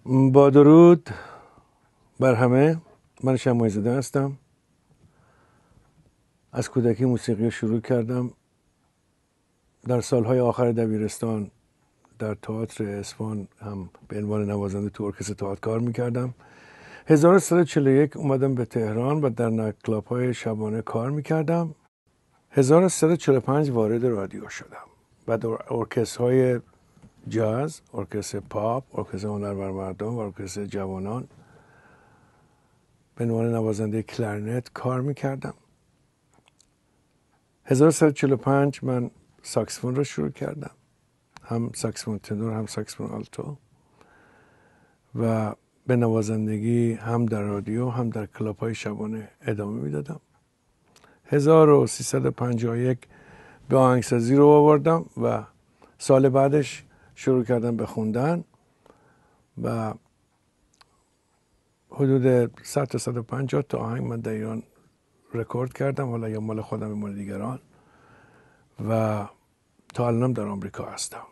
با درود بر همه. من شماعی زاده هستم. از کودکی موسیقی شروع کردم. در سالهای آخر دبیرستان در تئاتر اصفهان هم به عنوان نوازنده تو ارکستر تئاتر کار میکردم. 1341 اومدم به تهران و در نایت کلاب های شبانه کار میکردم. 1345 وارد رادیو شدم و در ارکسترهای جاز، ارکستر پاپ، ارکستر هنرور مردم و ارکستر جوانان به عنوان نوازنده کلارنت کار میکردم. 1345 من ساکسفون رو شروع کردم، هم ساکسفون تنور هم ساکسفون آلتو، و به نوازندگی هم در رادیو هم در کلاب های شبانه ادامه میدادم. 1351 به آهنگسازی رو آوردم و سال بعدش شروع کردم به خوندن و حدود 100 تا 150 تا آهنگ من در ایران رکورد کردم، حالا یا مال خودم یا مال دیگران، و تا الانم در آمریکا هستم.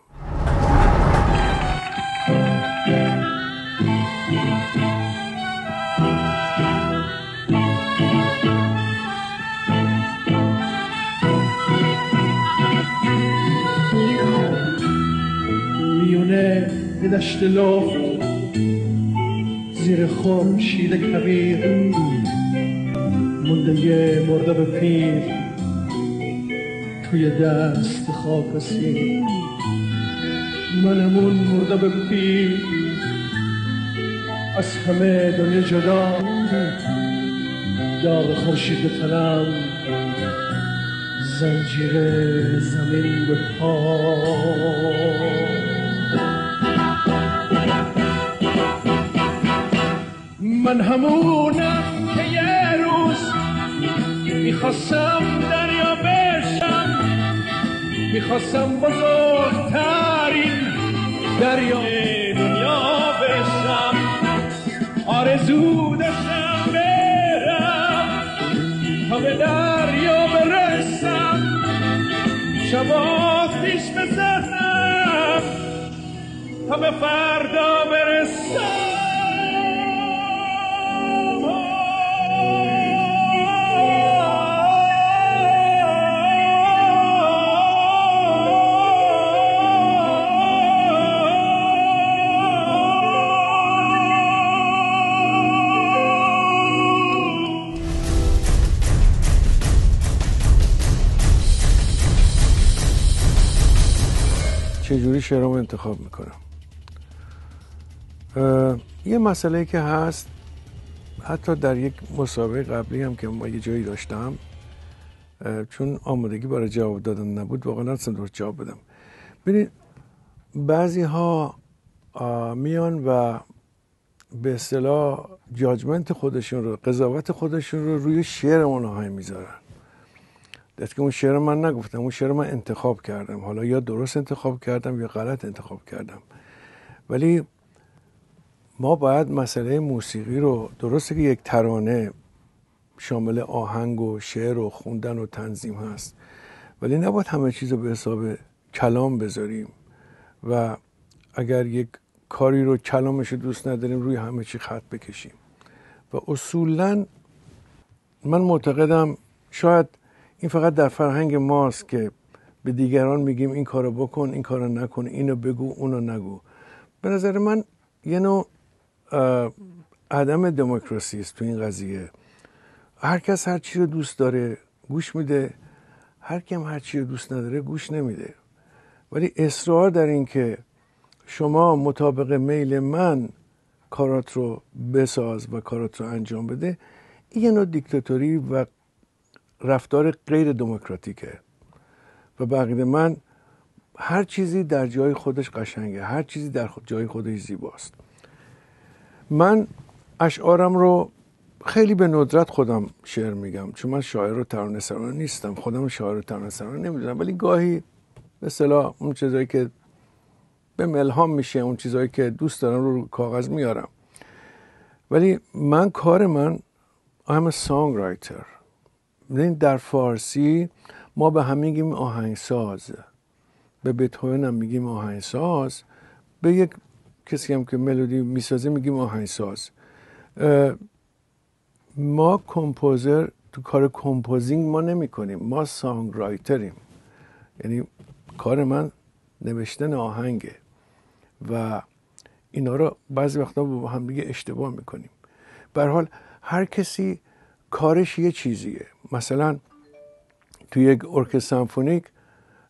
میونه دشت لخت زیر خورشید کبیر مونده یه مرده به پیر توی دست خاک سیر. منمون مرده به پیر از همه دنیا جدا، داغ خورشید به تنم، زنجیر زمین به پا. من همونم که یه روز میخواستم دریا بشم، میخواستم بزرگترین دریای دنیا بشم. آرزو داشتم برم تا به دریا برسم، شب آتیش بزنم تا به فردا برسم. چجوری شعرامو انتخاب میکنم؟ یه مسئله که هست، حتی در یک مسابقه قبلی هم که ما یه جایی داشتم، چون آمادگی برای جواب دادن نبود واقعا نتونستم درست جواب بدم. ببینید بعضی ها میان و به اصطلاح جاجمنت خودشون رو، قضاوت خودشون رو روی شعر اون آهنگ میذارن. دست که اون شعر من نگفتم، اون شعر من انتخاب کردم، حالا یا درست انتخاب کردم یا غلط انتخاب کردم. ولی ما باید مسئله موسیقی رو، درسته که یک ترانه شامل آهنگ و شعر و خوندن و تنظیم هست، ولی نباید همه چیز رو به حساب کلام بذاریم و اگر یک کاری رو کلامش رو دوست نداریم روی همه چی خط بکشیم. و اصولاً من معتقدم شاید این فقط در فرهنگ ماست که به دیگران میگیم این کارو بکن، این کارو نکن، اینو بگو، اونو نگو. به نظر من یه نوع عدم دموکراسی است تو این قضیه. هر کس هر چی رو دوست داره گوش میده، هر کیم هر چی رو دوست نداره گوش نمیده. ولی اصرار در این که شما مطابق میل من کارات رو بساز و کارات رو انجام بده، این یه نوع دیکتاتوری و رفتار غیر دموکراتیکه. و به عقیده من هر چیزی در جای خودش قشنگه، هر چیزی در جای خودش زیباست. من اشعارم رو خیلی به ندرت خودم شعر میگم، چون من شاعر و ترانه‌سرا نیستم، خودم شاعر و ترانه‌سرا نمیدونم، ولی گاهی به اصطلاح اون چیزایی که به الهام میشه، اون چیزایی که دوست دارم رو کاغذ میارم. ولی من کار من I'm a songwriter. در فارسی ما به هم میگیم آهنگساز، به بتهوون هم میگیم آهنگساز، به یک کسی هم که ملودی میسازه میگیم آهنگساز. ما کمپوزر تو کار کمپوزینگ ما نمی کنیم، ما سانگ رایتریم. یعنی کار من نوشتن آهنگه و اینا رو بعضی وقتا با هم دیگه اشتباه میکنیم. به هر حال هر کسی کارش یه چیزیه. مثلا تو یک ارکستر سمفونیک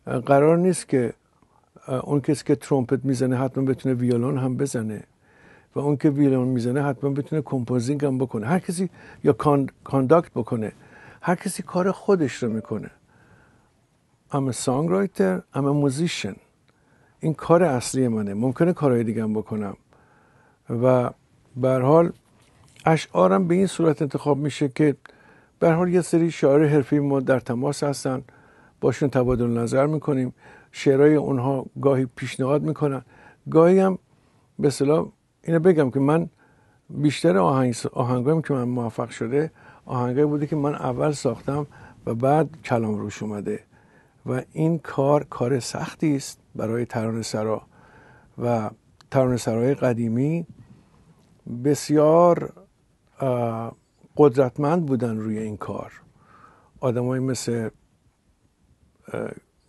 قرار نیست که اون کسی که ترومپت میزنه حتما بتونه ویولون هم بزنه و اون که ویولون میزنه حتما بتونه کمپوزینگ هم بکنه. هر کسی یا کانداکت بکنه. هر کسی کار خودش رو میکنه. I'm a songwriter, I'm a musician. این کار اصلی منه. ممکنه کارهای دیگه هم بکنم و به هر حال اشعارم به این صورت انتخاب میشه که به هر حال یه سری شاعر حرفی ما در تماس هستن، باشون تبادل نظر میکنیم، شعرهای اونها گاهی پیشنهاد میکنن، گاهی هم به اصطلاح اینو بگم که من بیشتر آهنگایم که من موفق شده آهنگایی بوده که من اول ساختم و بعد کلام روش اومده و این کار سختی است برای ترانه‌سرا و ترانه‌سرای قدیمی بسیار قدرتمند بودن روی این کار. آدمایی مثل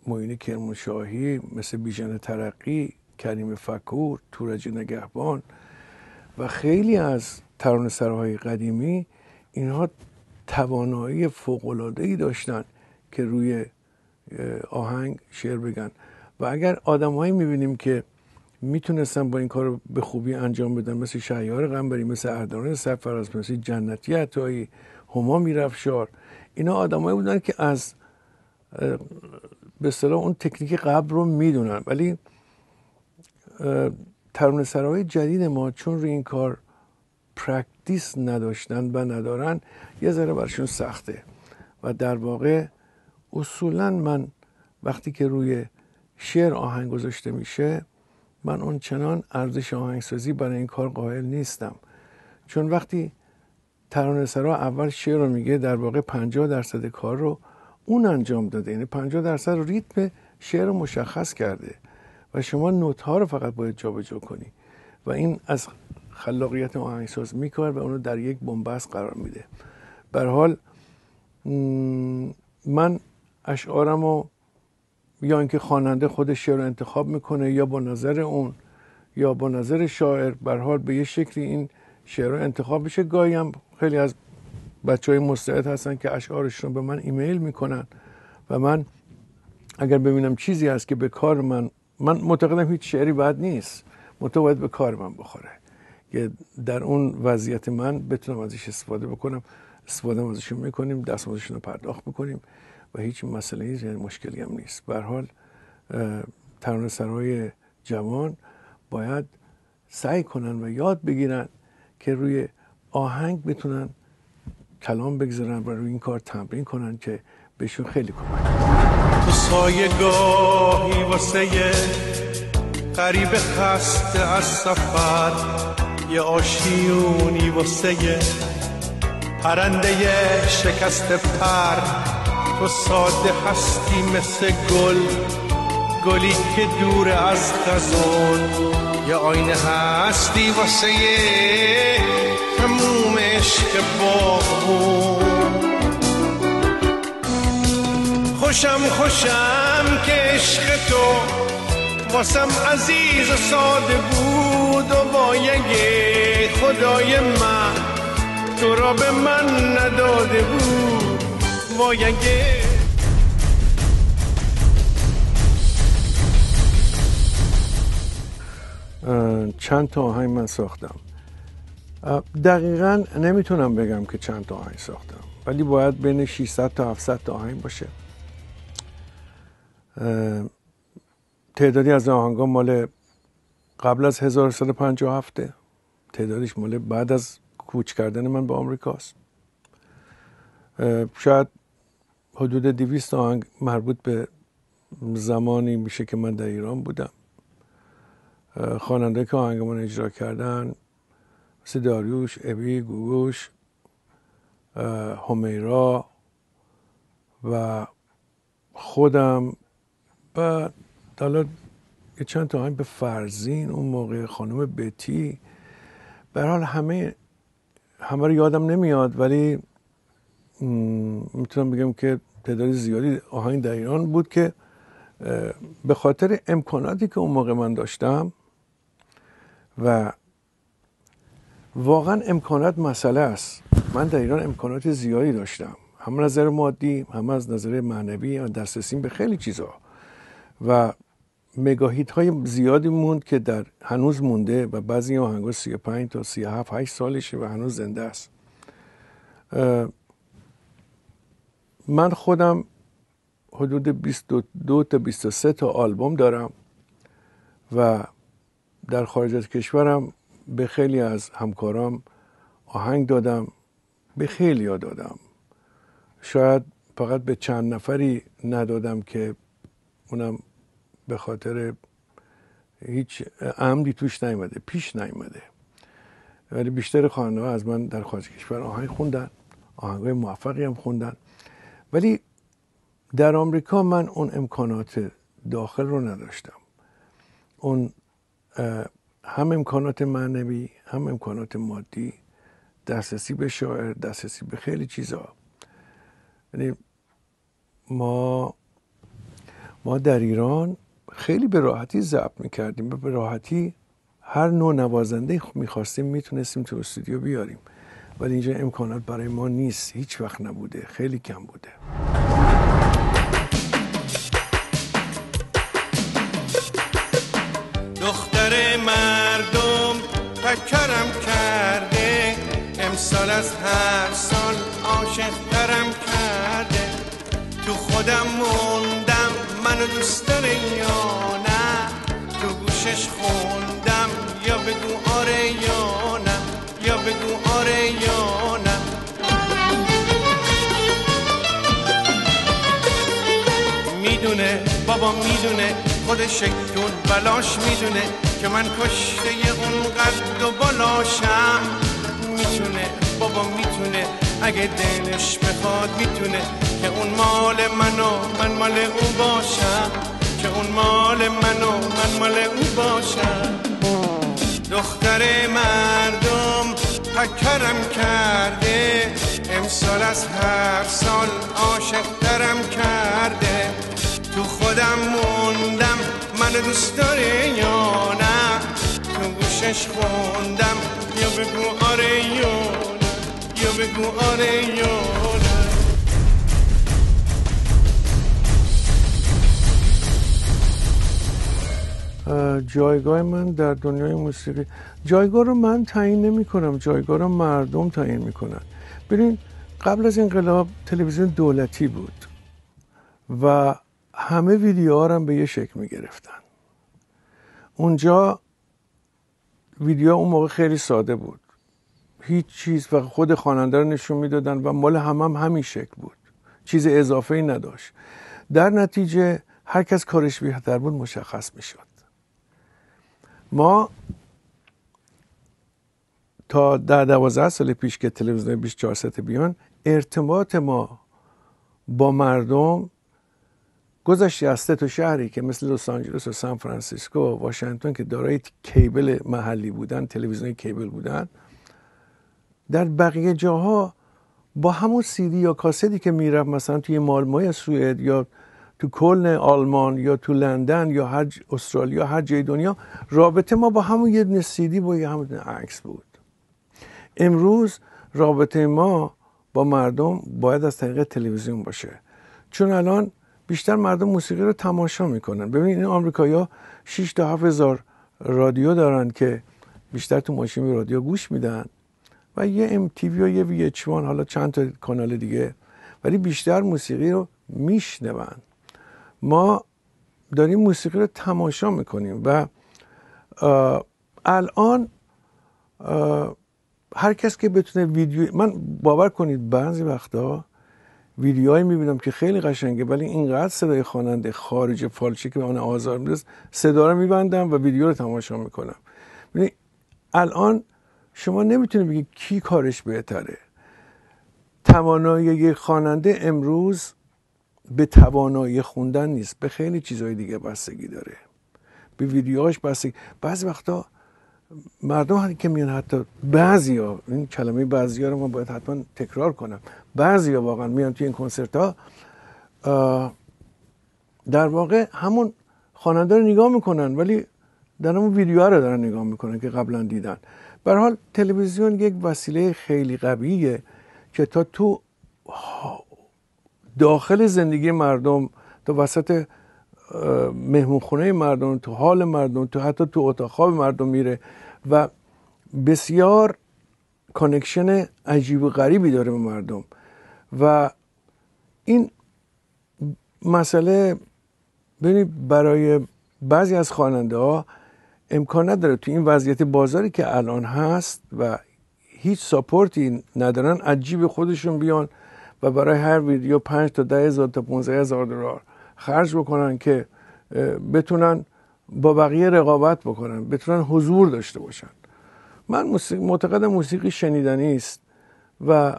معین کرمانشاهی، مثل بیژن ترقی، کریم فکور، تورج نگهبان و خیلی از ترانه‌سراهای قدیمی اینها توانایی فوق‌العاده‌ای داشتن که روی آهنگ شعر بگن و اگر آدم‌هایی می‌بینیم که میتونستن با این کار رو به خوبی انجام بدن، مثل شهریار قنبری، مثل اردلان سرفراز، مثل جنتی عطایی، هما میرافشار، اینا آدمایی بودن که از به اصطلاح اون تکنیک قبل رو میدونن. ولی ترانه‌سراهای جدید ما چون روی این کار پرکتیس نداشتن و ندارن یه ذره برشون سخته و در واقع اصولا من وقتی که روی شعر آهنگ گذاشته میشه من اون چنان ارزش آهنگسازی برای این کار قائل نیستم، چون وقتی ترانه‌سرا اول شعر رو میگه در واقع 50% کار رو اون انجام داده، یعنی 50% ریتم شعر رو مشخص کرده و شما نوت ها رو فقط باید جابجا کنی و این از خلاقیت آهنگساز میکاره و اونو در یک بنبست قرار میده. به هر حال من اشعارمو یا اینکه خواننده خودش شعر رو انتخاب میکنه یا با نظر اون یا با نظر شاعر به هر حال به یه شکلی این شعر رو انتخاب میشه. گاهی هم خیلی از بچهای مستعد هستن که اشعارشون به من ایمیل میکنن و من اگر ببینم چیزی هست که به کار من معتقدم هیچ شعری بد نیست، باید به کار من بخوره که در اون وضعیت من بتونم ازش استفاده بکنم، استفاده ازشون میکنیم، دستمزدشون رو پرداخت میکنیم و هیچ مسئله‌ای یعنی مشکلی هم نیست. به هر حال ترانه‌سرای جوان باید سعی کنن و یاد بگیرن که روی آهنگ بتونن کلام بگذارن و روی این کار تمرین کنن که بهشون خیلی کمک کنه. تو سایگاهی واسه غریب خسته از سفر، یه آشیونی واسه پرنده شکسته پر. تو ساده هستی مثل گلی که دور از خزان، یه آینه هستی واسه تموم عشق باغون. خوشم که عشق تو واسم عزیز و ساده بود و بایگه خدای من تو را به من نداده بود. وایگه چند تا آهنگ من ساختم. دقیقاً نمیتونم بگم که چند تا آهنگ ساختم، ولی باید بین 600 تا 700 تا آهنگ باشه. تعدادی از آهنگا مال قبل از 1357، تعدادش مال بعد از کوچ کردن من به آمریکاست. شاید حدود 200 آهنگ مربوط به زمانی میشه که من در ایران بودم. خواننده که آهنگمان اجرا کردن مثل داریوش، ابی، گوگوش، همیرا و خودم و حالا یه چند تا آهنگ به فرزین، اون موقع خانم بتی، به هر حال همه رو یادم نمیاد، ولی میتونم بگم که تعداد زیادی آهنگ در ایران بود که به خاطر امکاناتی که اون موقع من داشتم و واقعا امکانات مسئله است. من در ایران امکانات زیادی داشتم، هم نظر مادی، هم از نظر معنوی، و دسترسی به خیلی چیزا و مگاهیت های زیادی موند که هنوز مونده و بعضی آهنگا 35 تا 37 8 سالشه و هنوز زنده است. من خودم حدود 22 تا 23 تا آلبوم دارم و در خارج از کشورم به خیلی از همکارام آهنگ دادم، به خیلی ها دادم، شاید فقط به چند نفری ندادم که اونم به خاطر هیچ عمدی توش نیومده، پیش نیومده، ولی بیشتر خواننده‌ها از من در خارج کشور آهنگ خوندن، آهنگای موفقی هم خوندن. ولی در آمریکا من اون امکانات داخل رو نداشتم، اون هم امکانات معنوی هم امکانات مادی، دسترسی به شاعر، دسترسی به خیلی چیزا. یعنی ما در ایران خیلی به راحتی ضبط میکردیم، به راحتی هر نوع نوازنده میخواستیم میتونستیم تو استودیو بیاریم، ولی اینجا امکانات برای ما نیست، هیچ وقت نبوده، خیلی کم بوده. دختر مردم فکرم کرده، امسال از هر سال عاشق‌ترم کرده. تو خودم موندم منو دوست داره یا نه، تو گوشش خوندم یا بگو آره یا نه، یا بگو آره یا نه. میدونه بابا میدونه، خودش دون بلاش میدونه که من کشته اون قد و بالاشم. میتونه بابا میتونه، اگه دلش بخواد میتونه که اون مال منو من مال او باشم، که اون مال منو من مال او باشم. دختر مردم پکرم کرده، امسال از هر سال عاشق‌ترم کرده. تو خودم موندم منو دوست داره یا نه، تو گوشش خوندم یا بگو آره یا نه، یا بگو آره یا نه. جایگاه من در دنیای موسیقی، جایگاه رو من تعیین نمی کنم، جایگاه رو مردم تعیین میکنن. ببین قبل از انقلاب تلویزیون دولتی بود و همه ویدیوها هم به یه شکل میگرفتن. اونجا ویدیو اون موقع خیلی ساده بود، هیچ چیز، و خود خواننده رو نشون میدادن و مال هم همین شکل بود، چیز اضافه ای نداشت. در نتیجه هر کس کارش بهتر بود مشخص میشد. ما تا 12 سال پیش که تلویزیون 24 ساعته بیان، ارتباط ما با مردم گذشته از 3 تا شهری که مثل لس آنجلس و سان فرانسیسکو و واشنگتن که دارای کیبل محلی بودن، تلویزیون کیبل بودن، در بقیه جاها با همون سیدی یا کاستی که میرفت مثلا توی مالمای سوئد یا تو کلن آلمان یا تو لندن یا استرالیا، هر جای دنیا، رابطه ما با همون یه دونه سیدی با یه همون عکس بود. امروز رابطه ما با مردم باید از طریق تلویزیون باشه، چون الان بیشتر مردم موسیقی رو تماشا میکنن. ببینید این آمریکایی‌ها 6 تا 7 هزار رادیو دارن که بیشتر تو ماشین رادیو گوش میدن و یه MTV و یه VH1، حالا چند تا کانال دیگه، ولی بیشتر موسیقی رو میشنون. ما داریم موسیقی رو تماشا میکنیم و الان هر کس که بتونه ویدیو، من باور کنید بعضی وقتا ویدیوهایی میبینم که خیلی قشنگه ولی اینقدر صدای خواننده خارج فالشه که به من آزار میده، صدا رو میبندم و ویدیو رو تماشا میکنم. ببین الان شما نمیتونی بگی کی کارش بهتره. توانایی یک خواننده امروز به توانایی خوندن نیست، به خیلی چیزهای دیگه بستگی داره. به ویدیوهاش بستگی. بعضی وقتا مردم که میان، حتی بعضیا، این کلمه بعضیا رو من باید حتما تکرار کنم، بعضیا واقعا میان توی این کنسرت ها در واقع همون خواننده رو نگاه میکنن ولی در همون ویدیو رو دارن نگاه میکنن که قبلا دیدن. به هر حال تلویزیون یک وسیله خیلی قویه که تا تو داخل زندگی مردم، تا وسط مهمونخونه مردم، تو حال مردم، تو حتی تو اتاق خواب مردم میره و بسیار کانکشن عجیب و غریبی داره به مردم. و این مسئله ببینید برای بعضی از خواننده ها امکان نداره تو این وضعیت بازاری که الان هست و هیچ ساپورتی ندارن، عجیب خودشون بیان و برای هر ویدیو 5 تا 10,000 تا 15,000 دلار خرج بکنن که بتونن با بقیه رقابت بکنن، بتونن حضور داشته باشن. من معتقدم موسیقی شنیدنی است و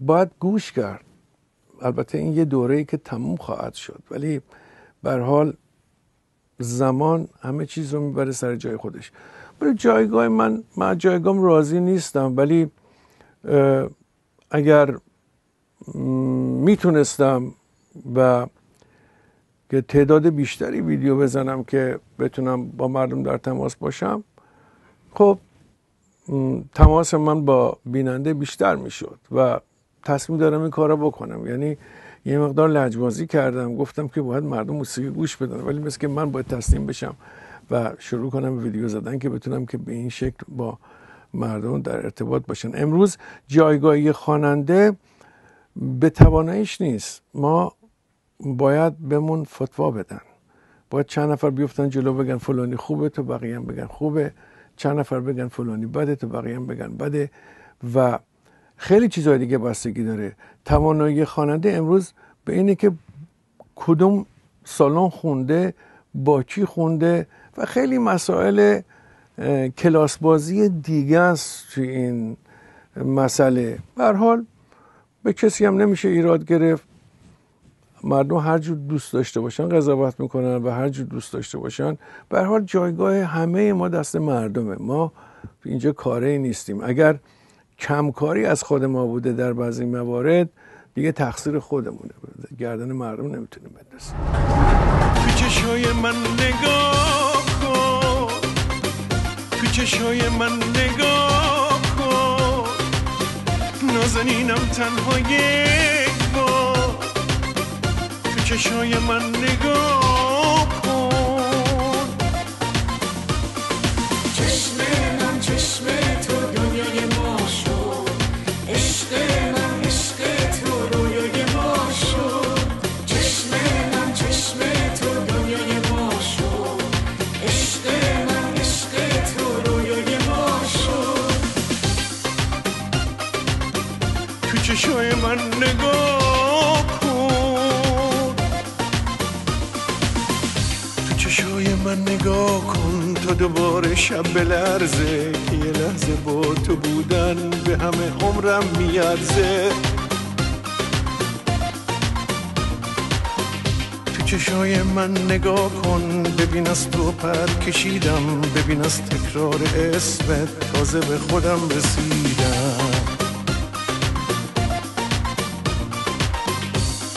باید گوش کرد. البته این یه دوره‌ای که تموم خواهد شد، ولی به هر حال زمان همه چیز رو میبره سر جای خودش. برای جایگاه من جایگاهم راضی نیستم، ولی اگر میتونستم و که تعداد بیشتری ویدیو بزنم که بتونم با مردم در تماس باشم، خب تماس من با بیننده بیشتر میشد و تصمیم دارم این کار رو بکنم. یعنی یه مقدار لجبازی کردم، گفتم که باید مردم موسیقی گوش بدن، ولی مثل که من باید تسلیم بشم و شروع کنم ویدیو زدن که بتونم که به این شکل با مردم در ارتباط باشن. امروز جایگاهی خواننده به تواناییش نیست. ما باید بهمون فتوا بدن، باید چند نفر بیفتن جلو بگن فلانی خوبه تو بقیه هم بگن خوبه، چند نفر بگن فلانی بده تو بقیه هم بگن بده، و خیلی چیزهای دیگه بستگی داره. توانایی خواننده امروز به اینه که کدوم سالن خونده، با کی خونده و خیلی مسائل کلاس بازی دیگه است توی این مسئله. به هر حال به کسی هم نمیشه ایراد گرفت. مردم هر جور دوست داشته باشن قضاوت میکنن و هر جور دوست داشته باشن. به هر حال جایگاه همه ما دست مردمه. ما اینجا کاری نیستیم. اگر کمکاری از خود ما بوده در بعضی موارد، دیگه تقصیر خودمونه، گردن مردم نمیتونیم بندازیم. تو چشای من نگاه کن، تو چشای من نگاه کن، نازنینم تنها یک بار، تو چشای من نگاه کن. چشم من چشم تو دنیای ما شد، عشق من عشق تو رویای ما شد. چشم من چشم تو دنیای ما شد، عشق من عشق تو رویای ما شد. تو چشای من نگاه کن، تو چشای من نگاه کن تا دوباره شب بلرزه، که یه لحظه با تو بودن به همه عمرم میارزه. تو چشای من نگاه کن، ببین از تو پر کشیدم، ببین از تکرار اسمت تازه به خودم رسیدم.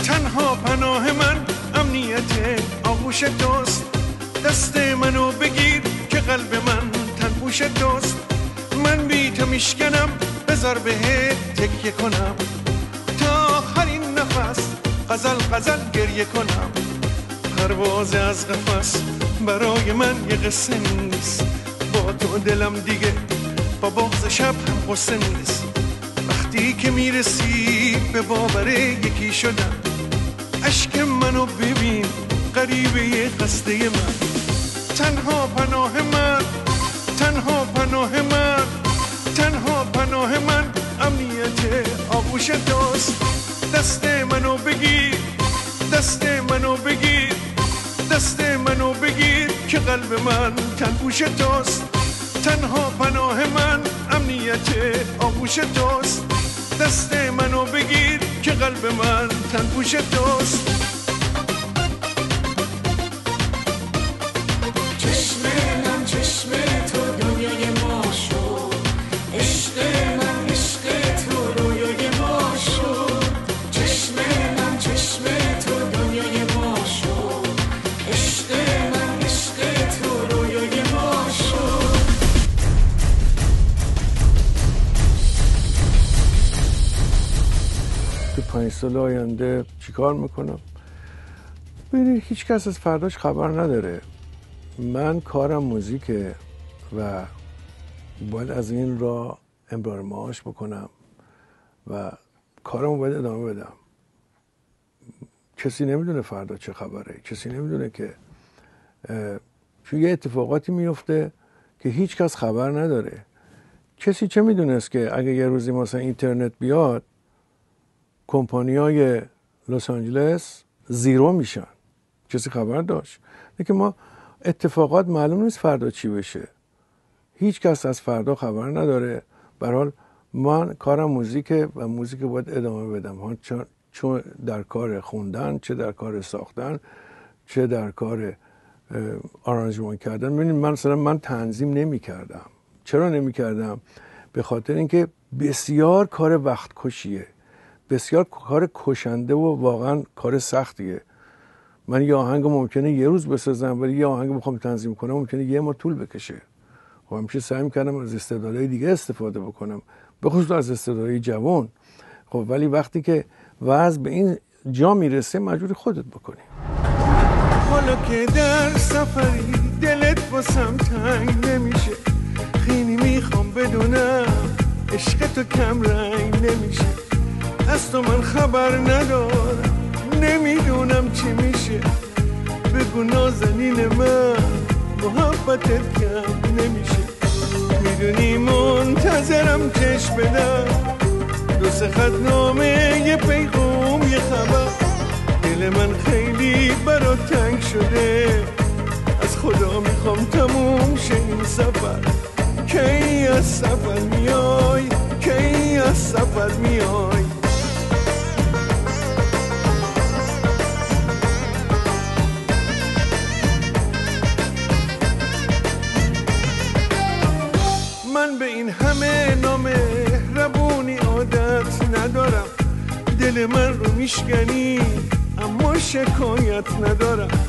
تنها پناه من امنیت آغوش توست، دست منو بگیر که قلب من تنپوش توست. من بی تو میشکنم، بذار بهت تکیه کنم، تا آخرین نفس غزل غزل گریه کنم. پرواز از قفس برای من یه قصه نیست، با تو دلم دیگه با بغض شب هم قصه نیست. وقتی که میرسی به باور یکی شدن، عشق منو ببین غریبه قصده من. تنها پناه من، تنها پناه من، تنها پناه من امنیت آغوش توست. دست منو بگیر، دست منو بگیر، دست منو بگیر که قلب من تنپوش توست. تنها پناه من امنیت آغوش توست. دست منو بگیر که قلب من تنپوش توست. 5 سال آینده چیکار میکنم؟ ببینید هیچ کس از فرداش خبر نداره. من کارم موزیکه و باید از این را امرار معاش بکنم و کارمو باید ادامه بدم. کسی نمیدونه فردا چه خبره، کسی نمیدونه که چون یه اتفاقاتی میفته که هیچ کس خبر نداره. کسی چه میدونست که اگه یه روزی مثلا اینترنت بیاد کمپانیای لس آنجلس زیرو میشن؟ کسی خبر داشت؟ که ما اتفاقات معلوم نیست فردا چی بشه. هیچ کس از فردا خبر نداره. به هر حال من کارم موزیکه و موزیک باید ادامه بدم، چون در کار خوندن، چه در کار ساختن، چه در کار آرانجمان کردن. ببینید من تنظیم نمی کردم. چرا نمی کردم؟ به خاطر اینکه بسیار کار وقت کشیه، بسیار کار کشنده و واقعا کار سختیه. من یه آهنگ ممکنه یه روز بسازم، ولی یه آهنگ بخوام تنظیم کنم ممکنه یه ماه طول بکشه. خب همیشه سعی می‌کردم از استعدادهای دیگه استفاده بکنم، به خصوص از استعدادهای جوان. خب ولی وقتی که وضع به این جا میرسه مجبوری خودت بکنی. حالا که در سفری دلت واسم تنگ نمیشه، خیلی میخوام بدونم عشق تو کم رنگ نمیشه. از تو من خبر ندارم، نمیدونم چی میشه. بگو نازنین من محبتت کم نمیشه. میدونی منتظرم چشم بدم، 2-3 خط نامه، یه پیغام، یه خبر. دل من خیلی برات تنگ شده، از خدا میخوام تموم شه این سفر. کی از سفر میای، کی از سفر میای. من به این همه نامهربونی عادت ندارم. دل من رو میشکنی اما شکایت ندارم.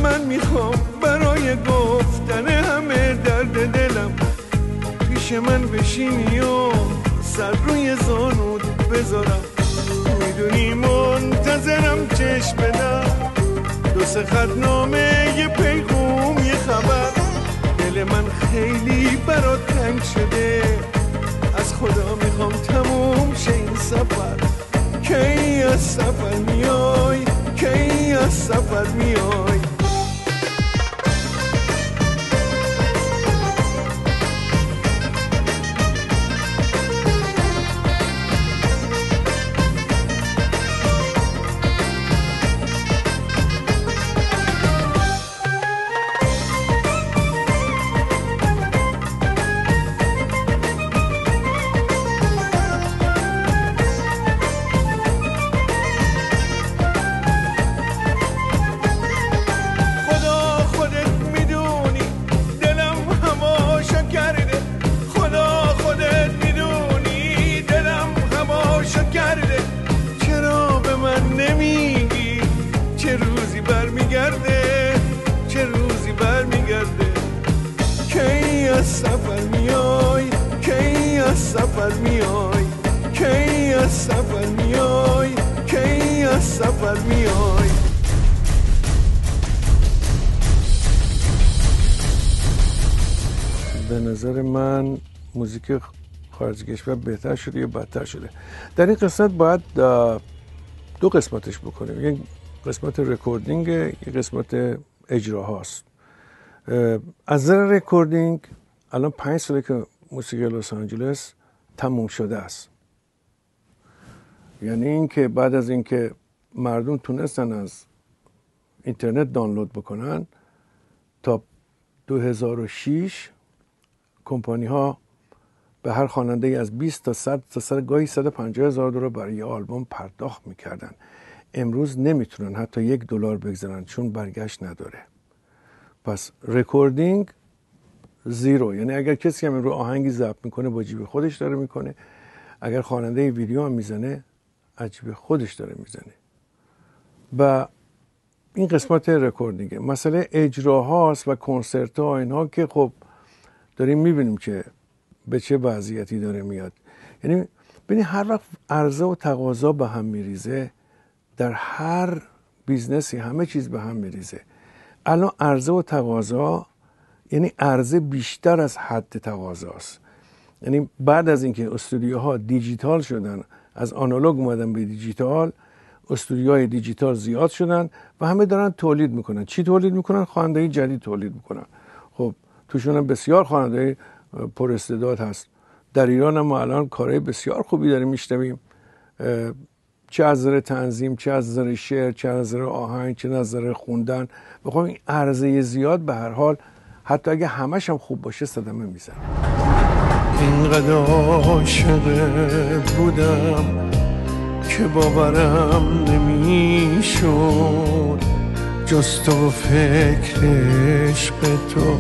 من میخوام برای گفتن همه درد دلم پیش من بشینی و سر روی زانوت بذارم. میدونی منتظرم چشم بدم، 2-3 خط نامه، یه پیغام، یه خبر. دل من خیلی برات تنگ شده، از خدا میخوام تموم شه این سفر. کی از سفر میای، کی از سفر میای. به نظر من موزیک خارج کشور بهتر شده یا بدتر شده؟ در این قسمت باید 2 قسمتش بکنیم. یک قسمت رکوردینگ، یک قسمت اجرا هاست. از نظر رکوردینگ الان 5 ساله که موسیقی لس آنجلس تموم شده است. یعنی این که بعد از اینکه مردم تونستن از اینترنت دانلود بکنن تا 2006 کمپانی ها به هر خواننده از 20 تا 100 تا 100 گاهی 150 هزار دلار برای یه آلبوم پرداخت میکردن. امروز نمیتونن حتی $1 بگذارن چون برگشت نداره. پس رکوردینگ زیرو. یعنی اگر کسی هم رو آهنگی ضبط میکنه با جیب خودش داره میکنه، اگر خواننده ویدیو هم میزنه از جیب خودش داره میزنه. و این قسمت رکوردینگه. مسئله اجراهاست و کنسرت ها اینها که خب داریم میبینیم که به چه وضعیتی داره میاد. یعنی ببین هر وقت عرضه و تقاضا به هم میریزه، در هر بیزنسی همه چیز به هم میریزه. الان عرضه و تقاضا یعنی عرضه بیشتر از حد تقاضاست. یعنی بعد از اینکه استودیوها دیجیتال شدن، از آنالوگ اومدن به دیجیتال، استودیوهای دیجیتال زیاد شدن و همه دارن تولید میکنن. چی تولید میکنن؟ خواننده جدید تولید میکنن. خب توشون هم بسیار خواننده پر استعداد هست. در ایران هم ما الان کارهای بسیار خوبی داریم میشنویم، چه از نظر تنظیم، چه از نظر شعر، چه از نظر آهنگ، چه از نظر خوندن. بخوام این عرضه زیاد به هر حال حتی اگه همش هم خوب باشه صدمه میزنه. اینقدر عاشقت بودم که باورم نمیشد، جز تو و فکر عشق تو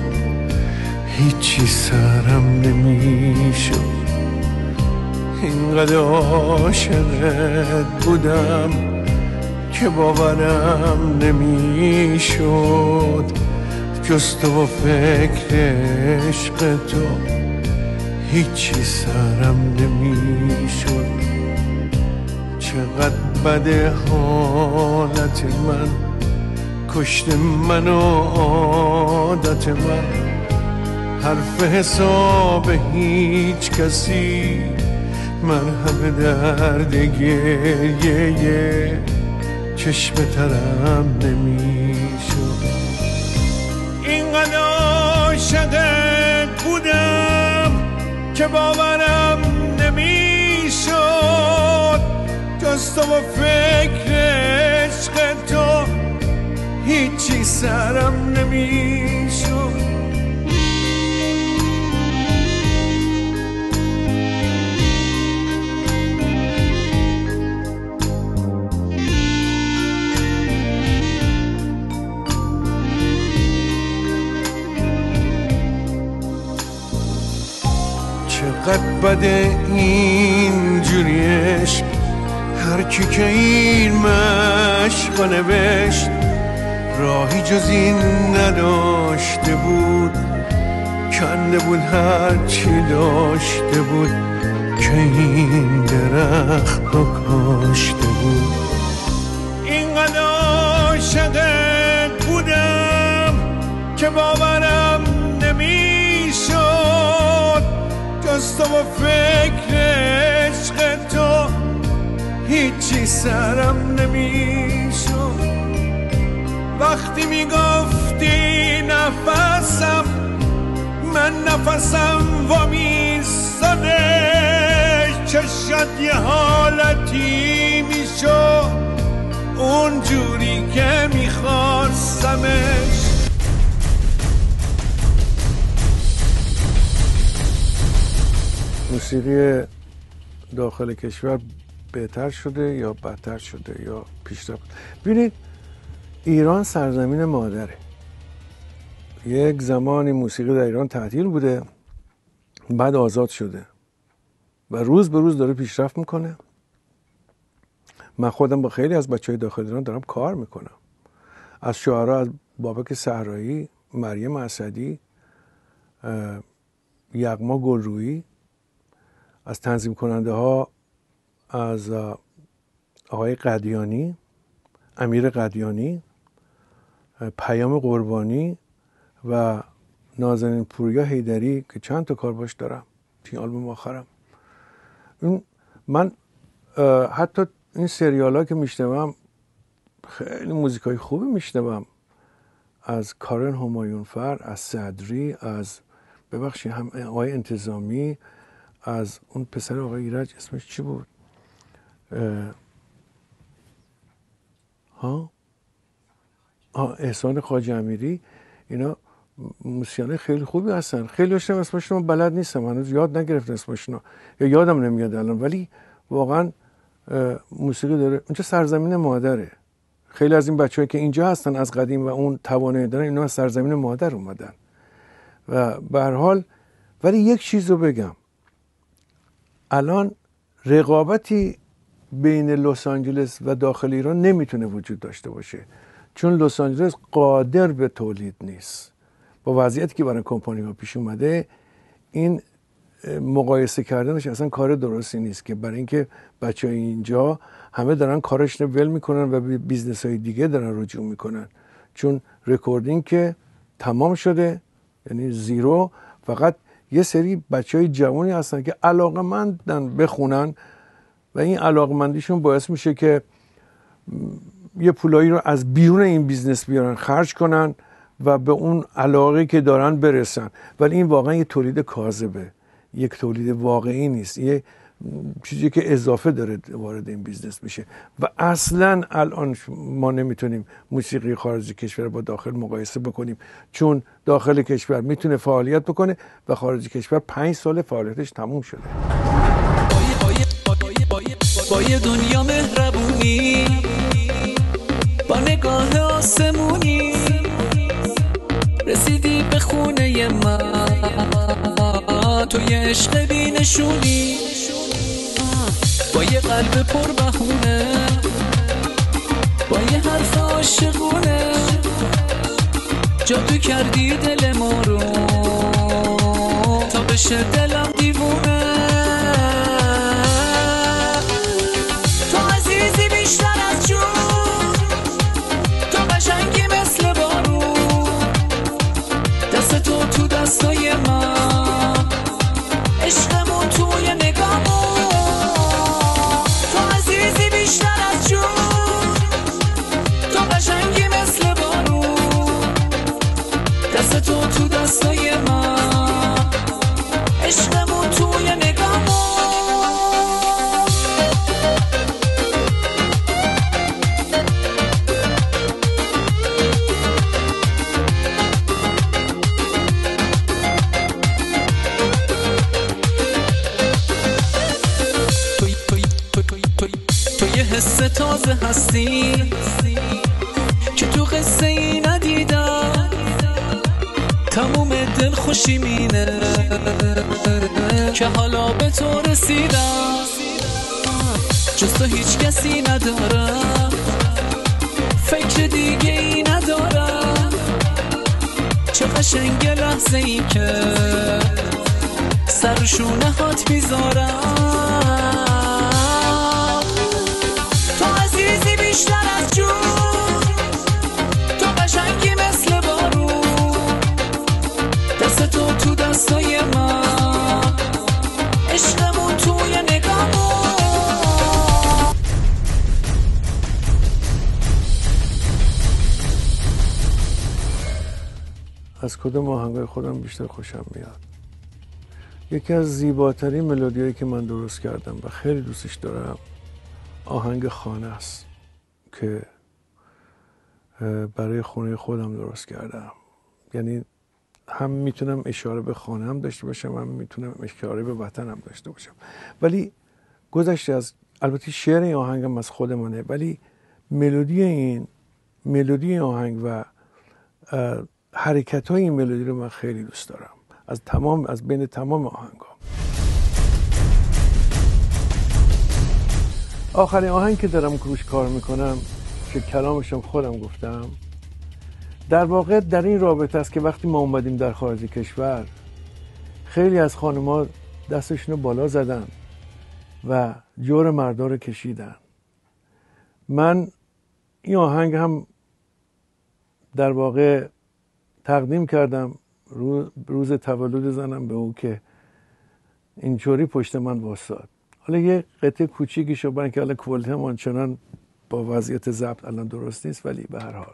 هیچی سرم نمیشد. اینقدر عاشقت بودم که باورم نمیشد، جز تو و فکر عشق تو هیچی سرم نمیشد. چقدر بده حالت من، کشت من و عادت من، حرف حساب هیچ کسی، مرهم درد گریه چشم ترم نمیشد. اینقدر عاشقت بودم که باورم نمیشد، جز تو و فکر عشق تو هیچی سرم نمیشد. چقدر بده اینجوری عشق، هر کی که این مشق نوشت راهی جز این نداشته بود، کنده بود هر چی داشته بود که این درخت رو کاشته بود. اینقدر عاشقت بودم که باورم نمیشد، جز تو و فکر عشق تو هیچی سرم نمیشد. وقتی میگفتی نفسم، من نفسم و میستانه، چشت یه حالتی میشد اونجوری که میخواستمش. موسیقی داخل کشور بهتر شده یا بدتر شده یا پیشرفت؟ ببینید ایران سرزمین مادره. یک زمانی موسیقی در ایران تعطیل بوده، بعد آزاد شده و روز به روز داره پیشرفت میکنه. من خودم با خیلی از بچهای داخل ایران دارم کار میکنم، از شاعرها، از بابک صحرایی، مریم اسدی، یغما گلرویی، از تنظیم کننده ها، از آقای قدیانی، امیر قدیانی، پیام قربانی و نازنین پوریا حیدری که چند تا کار باش دارم توی آلبوم آخرم. من حتی این سریال ها که میشنوم خیلی موزیک های خوبی میشنوم، از کارن همایونفر، از صدری، از ببخشید هم آقای انتظامی، از اون پسر آقای ایرج اسمش چی بود؟ احسان خواجه امیری. اینا موسیقیان خیلی خوبی هستن. خیلی هاشون اسمشون بلد نیستم، هنوز یاد نگرفتم اسمشون یا یادم نمیاد الان، ولی واقعا موسیقی داره. اونجا سرزمین مادره. خیلی از این بچه‌ها که اینجا هستن از قدیم و اون توانایی دارن، اینا از سرزمین مادر اومدن و به هر حال. ولی یک چیز رو بگم، الان رقابتی بین لس آنجلس و داخل ایران نمیتونه وجود داشته باشه، چون لس آنجلس قادر به تولید نیست. با وضعیتی که برای کمپانی ها پیش اومده، این مقایسه کردنش اصلا کار درستی نیست، که برای اینکه بچهای اینجا همه دارن کارشون رو ول میکنن و به بیزنس های دیگه دارن رجوع میکنن، چون رکوردینگ که تمام شده، یعنی زیرو. فقط یه سری بچهای جوانی هستن که علاقه‌مندن بخونن و این علاقه‌مندیشون باعث میشه که یه پولایی رو از بیرون این بیزنس بیارن خرج کنن و به اون علاقه که دارن برسن. ولی این واقعا یه تولید کاذبه، یک تولید واقعی نیست، یه چیزی که اضافه داره وارد این بیزنس میشه. و اصلا الان ما نمیتونیم موسیقی خارج کشور با داخل مقایسه بکنیم، چون داخل کشور میتونه فعالیت بکنه و خارج کشور 5 سال فعالیتش تموم شده. با یه دنیا مهربونی، با نگاه آسمونی، رسیدی به خونه من، تو یه عشق بی‌نشونی، با یه قلب پر بهونه، با یه حرف عاشقونه، جادو کردی دل ما رو تا بشه دلم دیوونه. تو عزیزی بیشتر از جون، تو قشنگی مثل بارون، دست تو دستای من، عشقمون توی نگامون. تو عزیزی بیشتر از جون، تو قشنگی مثل بارون، دست تو دستای من، عشقمون توی نگامون. تو یه حس تازه هستی که تو قصه ای ندیدم، تموم دل خوشی مینه که حالا به تو رسیدم، جز تو هیچ کسی ندارم، فکر دیگه ای ندارم، چه قشنگ لحظه ای که سر شونه هات میذارم. تو عزیزی بیشتر از جون، تو قشنگی مثل بارون، دست تو دستای من، عشقمون توی نگامون. از کدوم آهنگای خودم بیشتر خوشم میاد؟ یکی از زیباترین ملودیایی که من درست کردم و خیلی دوستش دارم آهنگ خانه است که برای خونه خودم درست کردم. یعنی هم میتونم اشاره به خانه هم داشته باشم، هم میتونم اشاره به وطنم داشته باشم. ولی گذشته از، البته شعر این آهنگم از خودمانه، ولی ملودی این آهنگ و حرکت های این ملودی رو من خیلی دوست دارم از بین تمام آهنگ‌ها. آخرین آهنگ که دارم روش کار میکنم که کلامشم خودم گفتم، در واقع در این رابطه است که وقتی ما اومدیم در خارج کشور، خیلی از خانم‌ها دستشون رو بالا زدن و جور مردا رو کشیدن. من این آهنگ هم در واقع تقدیم کردم روز تولد زنم به او که اینجوری پشت من واساد. حالا یه قطعه کوچیکی شو، برای اینکه الان کوالیتی هم آنچنان با وضعیت ضبط الان درست نیست، ولی به هر حال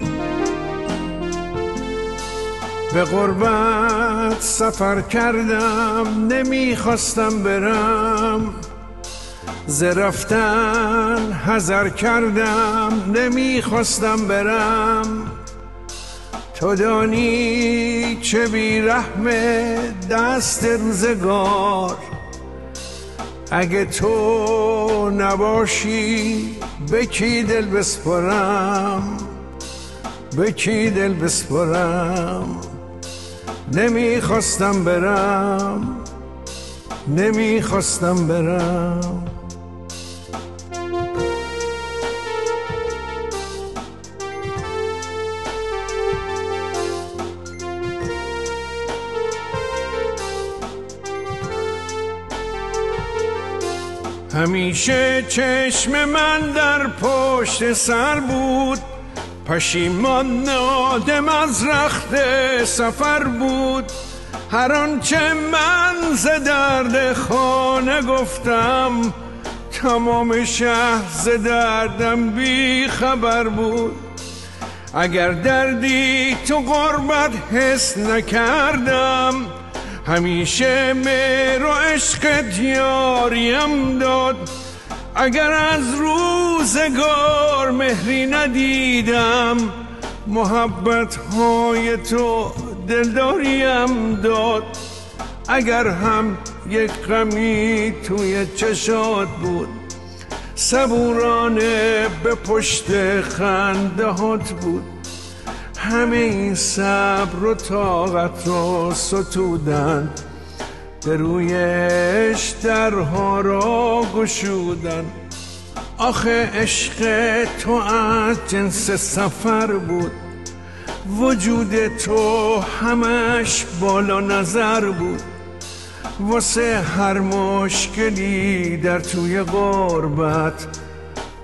به غربت سفر کردم، نمیخواستم برم، ز رفتن حذر کردم، نمیخواستم برم. تو دانی چه بی‌رحم دست روزگار، اگه تو نباشی به کی دل بسپرم، به کی دل بسپرم. نمیخواستم برم، نمیخواستم برم. همیشه چشم من در پشت سر بود، پشیمان نادم از رخت سفر بود. هر آنچه من ز درد خانه گفتم، تمام شهر ز دردم بی خبر بود. اگر دردی تو غربت حس نکردم، همیشه مهر و عشقت یاریم داد. اگر از روزگار مهری ندیدم، محبت های تو دلداریم داد. اگر هم یک غمی توی چشات بود، صبورانه به پشت خنده هات بود. همه این صبر و طاقت رو ستودن، به رویش درها را گشودن. آخه عشق تو از جنس سفر بود، وجود تو همش بالا نظر بود. واسه هر مشکلی در توی غربت،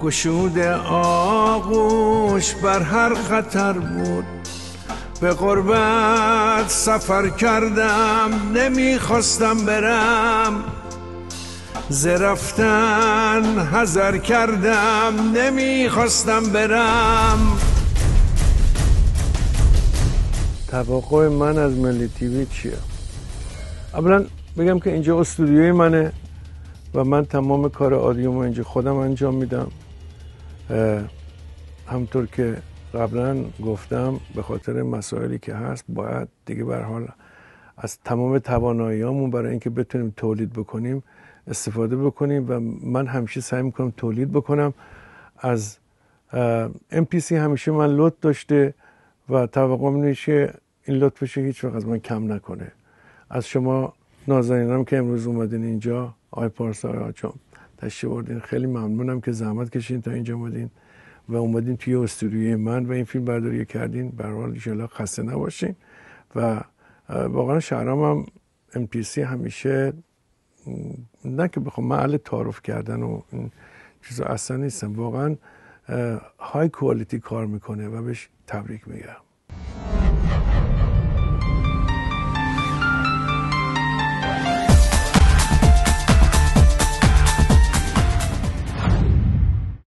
گشود آغوش بر هر خطر بود. به غربت سفر کردم، نمیخواستم برم، ز رفتن حذر کردم، نمیخواستم برم. توقع من از ملی تیوی چیه؟ اولا بگم که اینجا استودیوی منه و من تمام کار آدیومو اینجا خودم انجام میدم. همطور که قبلا گفتم، به خاطر مسائلی که هست باید دیگه به هر حال از تمام تواناییامون برای اینکه بتونیم تولید بکنیم استفاده بکنیم و من همیشه سعی میکنم تولید بکنم. از MPC همیشه من لطف داشته و توقعم اینه که این لطفش هیچ وقت از من کم نکنه. از شما نازنینم که امروز اومدین اینجا، آقای پارسا، آقای آچام تشریف آوردین، خیلی ممنونم که زحمت کشیدین تا اینجا اومدین و اومدین توی استودیوی من و این فیلم برداری کردین. به هر حال ان شاءالله خسته نباشین. و واقعا شهرام هم MPC همیشه، نه که بخوام محل تعارف کردن و این چیزا اصلا نیستم، واقعا های کوالیتی کار میکنه و بهش تبریک میگم.